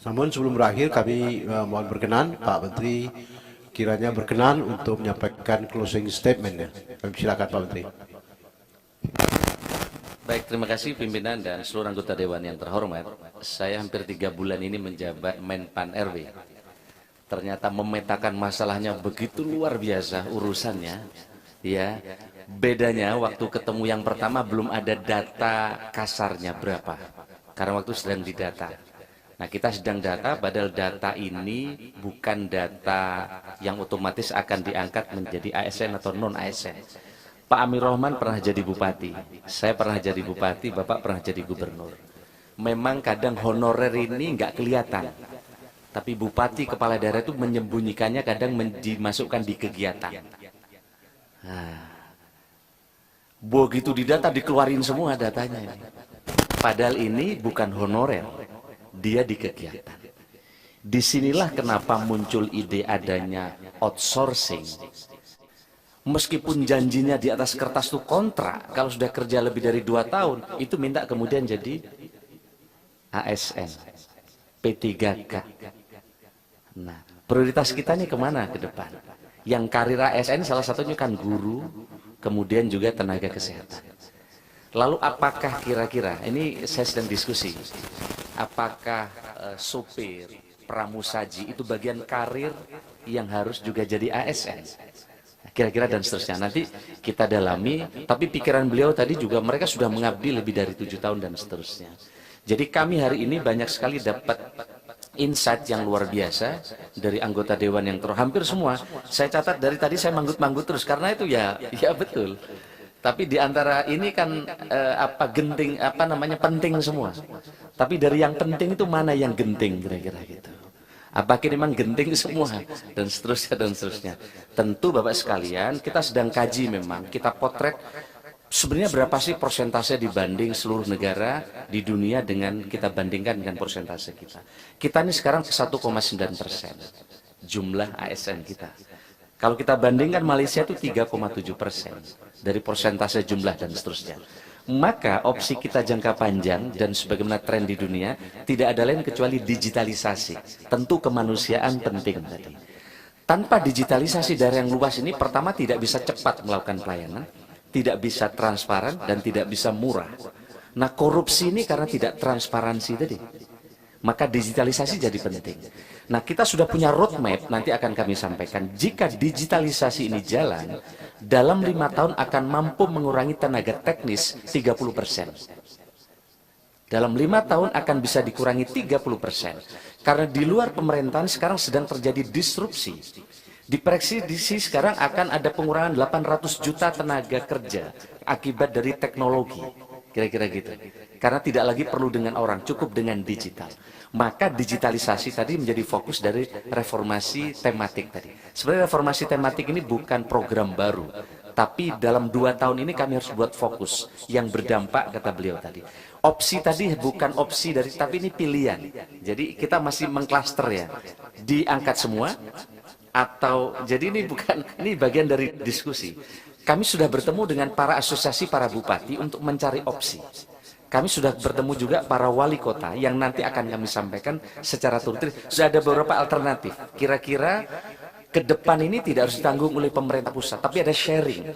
Namun sebelum berakhir kami mohon berkenan Pak Menteri kiranya berkenan untuk menyampaikan closing statement-nya. Kami silakan Pak Menteri. Baik, terima kasih pimpinan dan seluruh anggota Dewan yang terhormat. Saya hampir 3 bulan ini menjabat Menpan RW. Ternyata memetakan masalahnya begitu luar biasa urusannya. Ya, bedanya waktu ketemu yang pertama belum ada data kasarnya berapa. Karena waktu sedang didata. Nah, kita sedang data, padahal data ini bukan data yang otomatis akan diangkat menjadi ASN atau non-ASN. Pak Amir Rahman pernah jadi bupati, saya pernah jadi bupati, Bapak pernah jadi gubernur. Memang kadang honorer ini nggak kelihatan, tapi bupati kepala daerah itu menyembunyikannya, kadang dimasukkan di kegiatan. Nah, begitu didata dikeluarin semua datanya ini. Padahal ini bukan honorer, dia di kegiatan. Disinilah kenapa muncul ide adanya outsourcing. Meskipun janjinya di atas kertas itu kontrak, kalau sudah kerja lebih dari 2 tahun, itu minta kemudian jadi ASN, P3K. Nah, prioritas kita nih kemana ke depan? Yang karir ASN salah satunya kan guru, kemudian juga tenaga kesehatan. Lalu apakah kira-kira, ini saya sedang diskusi, apakah sopir, pramusaji itu bagian karir yang harus juga jadi ASN? Kira-kira dan seterusnya. Nanti kita dalami, tapi pikiran beliau tadi juga mereka sudah mengabdi lebih dari 7 tahun dan seterusnya. Jadi kami hari ini banyak sekali dapat insight yang luar biasa dari anggota dewan yang hampir semua. Saya catat dari tadi saya manggut-manggut terus karena itu ya betul. Tapi di antara ini kan genting penting semua. Tapi dari yang penting itu mana yang genting kira-kira gitu. Apakah memang genting semua dan seterusnya dan seterusnya. Tentu Bapak sekalian kita sedang kaji memang kita potret sebenarnya berapa sih persentase dibanding seluruh negara di dunia dengan kita bandingkan dengan persentase kita. Kita ini sekarang 1,9% jumlah ASN kita. Kalau kita bandingkan Malaysia itu 3,7% dari persentase jumlah dan seterusnya. Maka opsi kita jangka panjang dan sebagaimana tren di dunia tidak ada lain kecuali digitalisasi. Tentu kemanusiaan penting tadi. Tanpa digitalisasi daerah yang luas ini pertama tidak bisa cepat melakukan pelayanan, tidak bisa transparan dan tidak bisa murah. Nah, korupsi ini karena tidak transparansi tadi. Maka digitalisasi jadi penting. Nah, kita sudah punya roadmap, nanti akan kami sampaikan. Jika digitalisasi ini jalan, dalam 5 tahun akan mampu mengurangi tenaga teknis 30%. Dalam 5 tahun akan bisa dikurangi 30%. Karena di luar pemerintahan sekarang sedang terjadi disrupsi. Diprediksi sekarang akan ada pengurangan 800 juta tenaga kerja akibat dari teknologi. Kira-kira gitu. Karena tidak lagi perlu dengan orang, cukup dengan digital. Maka digitalisasi tadi menjadi fokus dari reformasi tematik tadi. Sebenarnya reformasi tematik ini bukan program baru. Tapi dalam 2 tahun ini kami harus buat fokus yang berdampak, kata beliau tadi. Opsi tadi bukan opsi dari, tapi ini pilihan. Jadi kita masih mengklaster ya. Diangkat semua, atau jadi ini bukan, ini bagian dari diskusi. Kami sudah bertemu dengan para asosiasi para bupati untuk mencari opsi. Kami sudah bertemu juga para wali kota yang nanti akan kami sampaikan secara turut. Sudah ada beberapa alternatif. Kira-kira ke depan ini tidak harus ditanggung oleh pemerintah pusat, tapi ada sharing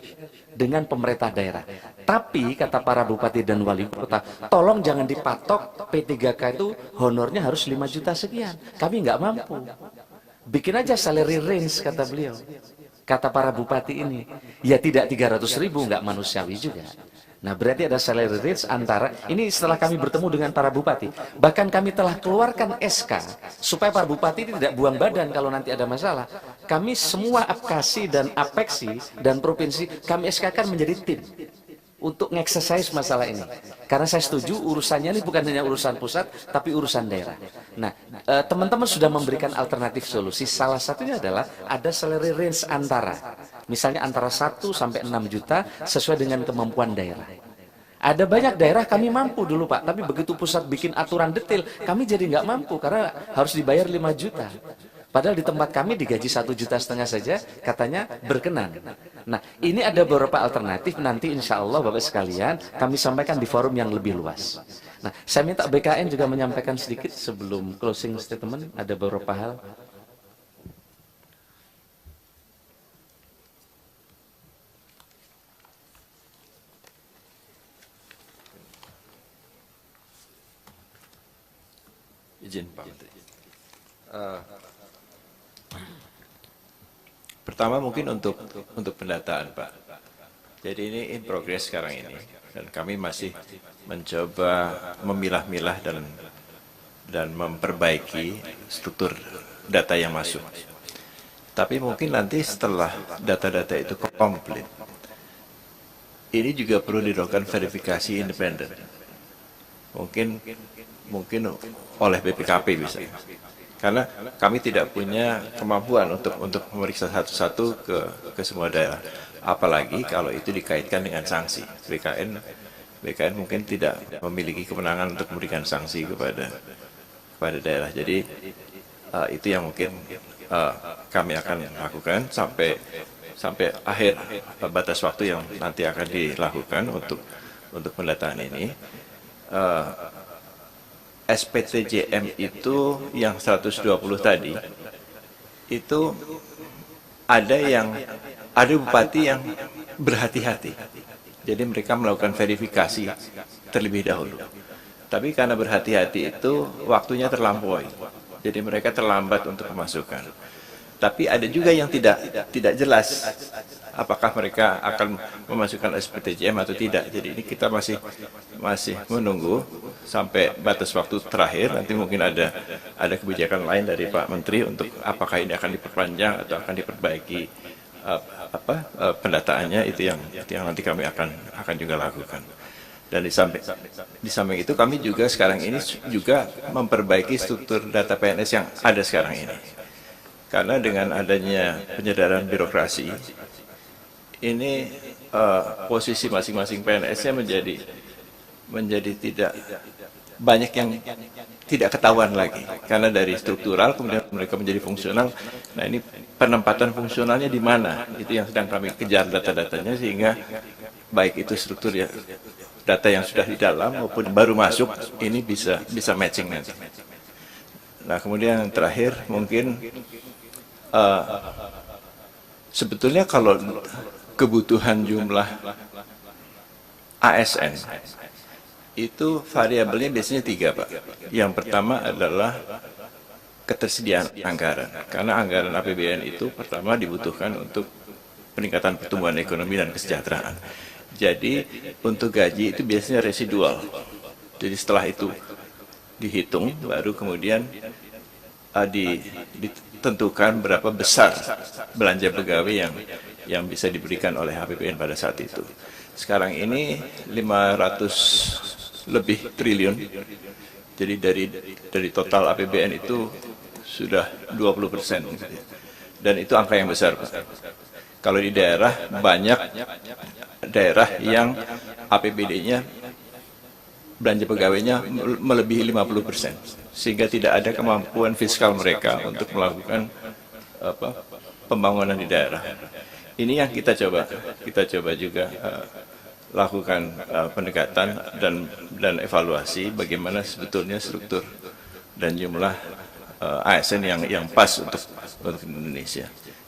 dengan pemerintah daerah. Tapi kata para bupati dan wali kota, tolong jangan dipatok P3K itu honornya harus 5 juta sekian. Kami nggak mampu. Bikin aja salary range, kata beliau. Kata para bupati ini, ya tidak 300.000, nggak manusiawi juga. Nah, berarti ada salary range antara, ini setelah kami bertemu dengan para bupati. Bahkan kami telah keluarkan SK, supaya para bupati tidak buang badan kalau nanti ada masalah. Kami semua apkasi dan apeksi dan provinsi, kami SK-kan menjadi tim. Untuk nge-exercise masalah ini. Karena saya setuju urusannya ini bukan hanya urusan pusat, tapi urusan daerah. Nah, teman-teman sudah memberikan alternatif solusi. Salah satunya adalah ada salary range antara. Misalnya antara 1 sampai 6 juta sesuai dengan kemampuan daerah. Ada banyak daerah kami mampu dulu Pak, tapi begitu pusat bikin aturan detail, kami jadi nggak mampu karena harus dibayar 5 juta. Padahal di tempat kami digaji 1,5 juta saja, katanya berkenan. Nah, ini ada beberapa alternatif, nanti insya Allah Bapak sekalian kami sampaikan di forum yang lebih luas. Nah, saya minta BKN juga menyampaikan sedikit sebelum closing statement, ada beberapa hal. Izin Pak Menteri. Pertama mungkin untuk pendataan Pak. Jadi ini in progress sekarang ini dan kami masih mencoba memilah-milah dan memperbaiki struktur data yang masuk. Tapi mungkin nanti setelah data-data itu komplit, ini juga perlu dilakukan verifikasi independen. Mungkin oleh BPKP bisa. Karena kami tidak punya kemampuan untuk memeriksa satu-satu ke semua daerah. Apalagi kalau itu dikaitkan dengan sanksi. BKN mungkin tidak memiliki kewenangan untuk memberikan sanksi kepada daerah. Jadi itu yang mungkin kami akan lakukan sampai akhir batas waktu yang nanti akan dilakukan untuk pendataan ini. SPTJM itu yang 120 tadi, itu ada bupati yang berhati-hati. Jadi mereka melakukan verifikasi terlebih dahulu. Tapi karena berhati-hati itu waktunya terlampaui. Jadi mereka terlambat untuk memasukkan. Tapi ada juga yang tidak jelas apakah mereka akan memasukkan SPTJM atau tidak. Jadi ini kita masih menunggu sampai batas waktu terakhir. Nanti mungkin ada kebijakan lain dari Pak Menteri untuk apakah ini akan diperpanjang atau akan diperbaiki pendataannya. Itu yang nanti kami akan juga lakukan. Dan di samping itu kami juga sekarang ini juga memperbaiki struktur data PNS yang ada sekarang ini. Karena dengan adanya penyederhanaan birokrasi, ini posisi masing-masing PNS-nya menjadi tidak banyak yang tidak ketahuan lagi. Karena dari struktural kemudian mereka menjadi fungsional. Nah ini penempatan fungsionalnya di mana? Itu yang sedang kami kejar data-datanya sehingga baik itu struktur ya data yang sudah di dalam maupun baru masuk ini bisa matching nanti. Nah kemudian yang terakhir mungkin sebetulnya kalau kebutuhan jumlah ASN itu variabelnya biasanya 3 Pak. Yang pertama adalah ketersediaan anggaran. Karena anggaran APBN itu pertama dibutuhkan untuk peningkatan pertumbuhan ekonomi dan kesejahteraan. Jadi untuk gaji itu biasanya residual. Jadi setelah itu dihitung baru kemudian ditentukan berapa besar belanja pegawai yang bisa diberikan oleh APBN pada saat itu. Sekarang ini 500 lebih triliun. Jadi dari total APBN itu sudah 20%. Dan itu angka yang besar, Pak. Kalau di daerah, banyak daerah yang APBD-nya belanja pegawainya melebihi 50%, sehingga tidak ada kemampuan fiskal mereka untuk melakukan pembangunan di daerah. Ini yang kita coba juga lakukan pendekatan dan evaluasi bagaimana sebetulnya struktur dan jumlah ASN yang pas untuk Indonesia.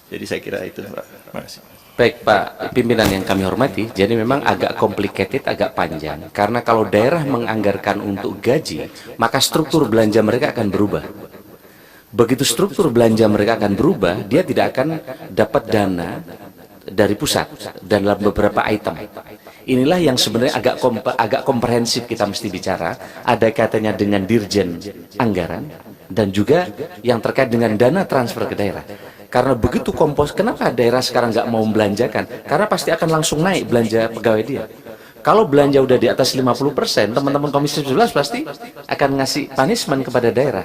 Jadi saya kira itu, Pak. Terima kasih. Baik Pak Pimpinan yang kami hormati, jadi memang agak complicated, agak panjang. Karena kalau daerah menganggarkan untuk gaji, maka struktur belanja mereka akan berubah. Begitu struktur belanja mereka akan berubah, dia tidak akan dapat dana dari pusat dan dalam beberapa item. Inilah yang sebenarnya agak komprehensif kita mesti bicara. Ada kaitannya dengan dirjen anggaran dan juga yang terkait dengan dana transfer ke daerah. Karena begitu kenapa daerah sekarang nggak mau membelanjakan? Karena pasti akan langsung naik belanja pegawai dia. Kalau belanja udah di atas 50%, teman-teman Komisi 11 pasti akan ngasih punishment kepada daerah.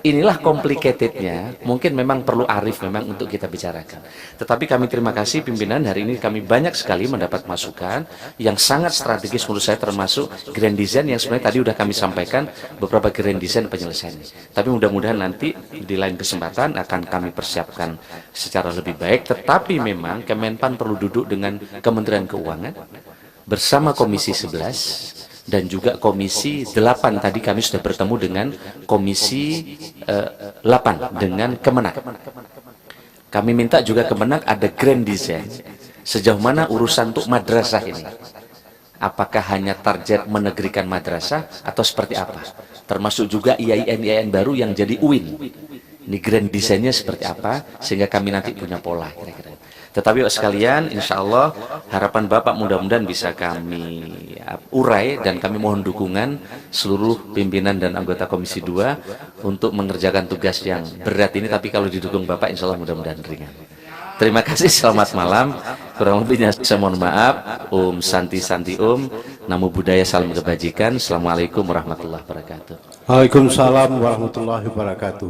Inilah complicatednya, mungkin memang perlu arif memang untuk kita bicarakan. Tetapi kami terima kasih pimpinan, hari ini kami banyak sekali mendapat masukan yang sangat strategis menurut saya, termasuk grand design yang sebenarnya tadi sudah kami sampaikan beberapa grand design penyelesaiannya. Tapi mudah-mudahan nanti di lain kesempatan akan kami persiapkan secara lebih baik. Tetapi memang Kemenpan perlu duduk dengan Kementerian Keuangan bersama Komisi 11 dan juga Komisi 8 tadi kami sudah bertemu dengan Komisi 8 dengan Kemenak. Kami minta juga Kemenak ada grand design sejauh mana urusan untuk madrasah ini. Apakah hanya target menegrikan madrasah atau seperti apa? Termasuk juga IAIN baru yang jadi UIN. Ini grand desainnya seperti apa sehingga kami nanti punya pola kira-kira. Tetapi Bapak sekalian, insya Allah harapan Bapak mudah-mudahan bisa kami urai dan kami mohon dukungan seluruh pimpinan dan anggota Komisi 2 untuk mengerjakan tugas yang berat ini. Tapi kalau didukung Bapak, insya Allah mudah-mudahan ringan. Terima kasih, selamat malam. Kurang lebihnya saya mohon maaf. Santi Namo Buddhaya, salam kebajikan. Assalamualaikum warahmatullahi wabarakatuh. Waalaikumsalam warahmatullahi wabarakatuh.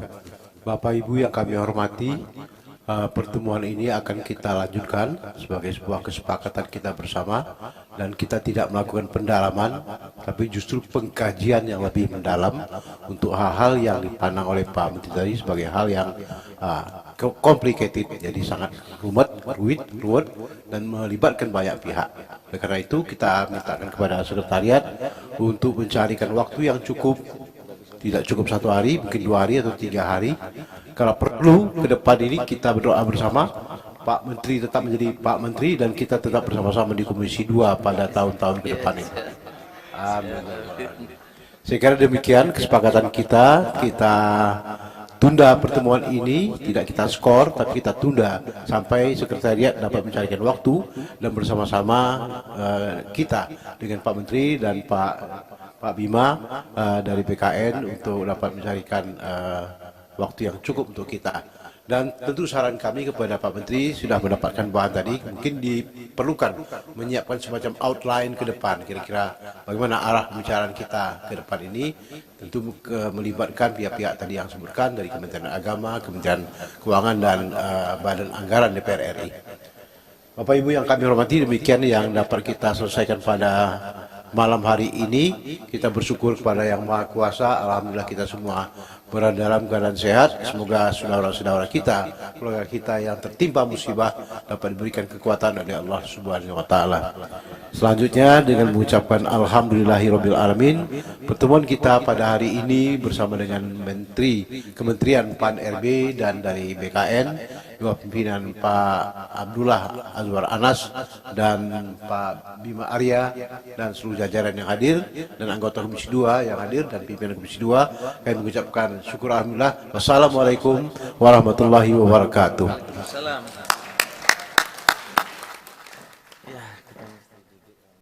Bapak Ibu yang kami hormati, pertemuan ini akan kita lanjutkan sebagai sebuah kesepakatan kita bersama, dan kita tidak melakukan pendalaman tapi justru pengkajian yang lebih mendalam untuk hal-hal yang dipandang oleh Pak Menteri tadi sebagai hal yang complicated, jadi sangat ruwet dan melibatkan banyak pihak. Oleh karena itu kita mintakan kepada sekretariat untuk mencarikan waktu yang cukup, tidak cukup 1 hari, mungkin 2 hari atau 3 hari. Kalau perlu ke depan ini kita berdoa bersama, Pak Menteri tetap menjadi Pak Menteri dan kita tetap bersama-sama di Komisi 2 pada tahun-tahun ke depan ini. Amin. Saya kira demikian kesepakatan kita tunda pertemuan ini, tidak kita skor tapi kita tunda sampai sekretariat dapat mencarikan waktu dan bersama-sama kita dengan Pak Menteri dan Pak Bima dari BKN untuk dapat mencarikan waktu yang cukup untuk kita. Dan tentu saran kami kepada Pak Menteri sudah mendapatkan bahan tadi, mungkin diperlukan menyiapkan semacam outline ke depan, kira-kira bagaimana arah pembicaraan kita ke depan ini, tentu melibatkan pihak-pihak tadi yang sebutkan dari Kementerian Agama, Kementerian Keuangan, dan Badan Anggaran DPR RI. Bapak Ibu yang kami hormati, demikian yang dapat kita selesaikan pada malam hari ini. Kita bersyukur kepada Yang Maha Kuasa, alhamdulillah kita semua berada dalam keadaan sehat. Semoga saudara-saudara kita, keluarga kita yang tertimpa musibah dapat diberikan kekuatan oleh Allah Subhanahu wa taala. Selanjutnya dengan mengucapkan alhamdulillahirabbil alamin, pertemuan kita pada hari ini bersama dengan Kementerian PAN RB dan dari BKN, dua pimpinan Pak Abdullah Azwar Anas dan Pak Bima Arya dan seluruh jajaran yang hadir dan anggota Komisi 2 yang hadir dan pimpinan Komisi 2, kami mengucapkan syukur alhamdulillah. Wassalamualaikum warahmatullahi wabarakatuh.